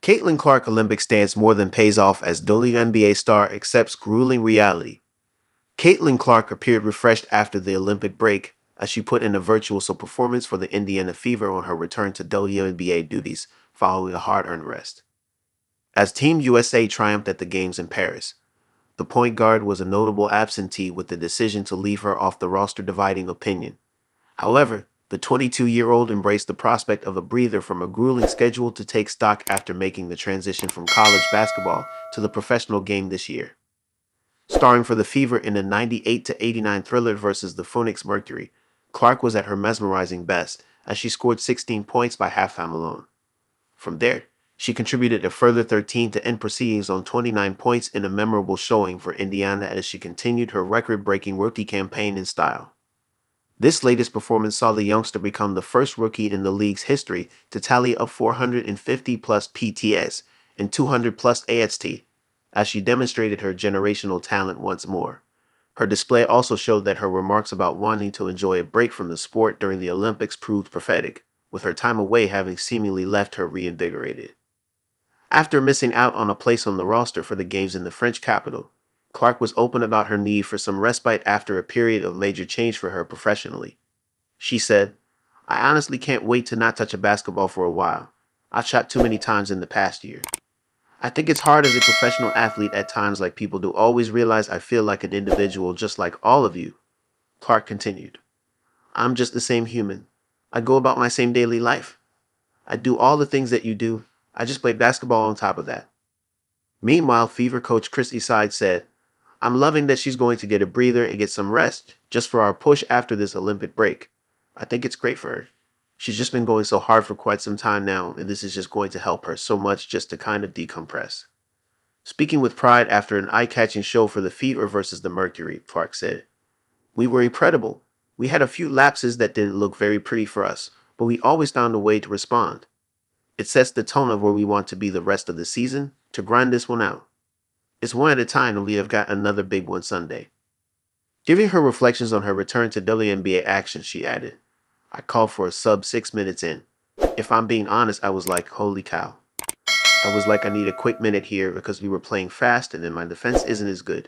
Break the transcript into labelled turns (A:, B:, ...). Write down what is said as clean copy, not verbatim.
A: Caitlin Clark Olympic stance more than pays off as WNBA star accepts grueling reality. Caitlin Clark appeared refreshed after the Olympic break as she put in a virtuoso performance for the Indiana Fever on her return to WNBA duties following a hard-earned rest. As Team USA triumphed at the Games in Paris, the point guard was a notable absentee with the decision to leave her off the roster dividing opinion. However, the 22-year-old embraced the prospect of a breather from a grueling schedule to take stock after making the transition from college basketball to the professional game this year. Starring for the Fever in a 98-89 thriller versus the Phoenix Mercury, Clark was at her mesmerizing best as she scored 16 points by halftime alone. From there, she contributed a further 13 to end proceedings on 29 points in a memorable showing for Indiana as she continued her record-breaking rookie campaign in style. This latest performance saw the youngster become the first rookie in the league's history to tally up 450 plus PTS and 200 plus AST, as she demonstrated her generational talent once more. Her display also showed that her remarks about wanting to enjoy a break from the sport during the Olympics proved prophetic, with her time away having seemingly left her reinvigorated. After missing out on a place on the roster for the games in the French capital, Clark was open about her need for some respite after a period of major change for her professionally. She said, "I honestly can't wait to not touch a basketball for a while. I've shot too many times in the past year. I think it's hard as a professional athlete at times like people do always realize I feel like an individual just like all of you." Clark continued, "I'm just the same human. I go about my same daily life. I do all the things that you do. I just play basketball on top of that." Meanwhile, Fever coach Chris Side said, "I'm loving that she's going to get a breather and get some rest just for our push after this Olympic break. I think it's great for her. She's just been going so hard for quite some time now, and this is just going to help her so much just to kind of decompress." Speaking with pride after an eye-catching show for the Fever versus the Mercury, Clark said, "We were incredible. We had a few lapses that didn't look very pretty for us, but we always found a way to respond. It sets the tone of where we want to be the rest of the season to grind this one out. It's one at a time and we have got another big one Sunday." Giving her reflections on her return to WNBA action, she added, "I called for a sub 6 minutes in. If I'm being honest, I was like, holy cow. I was like, I need a quick minute here because we were playing fast and then my defense isn't as good."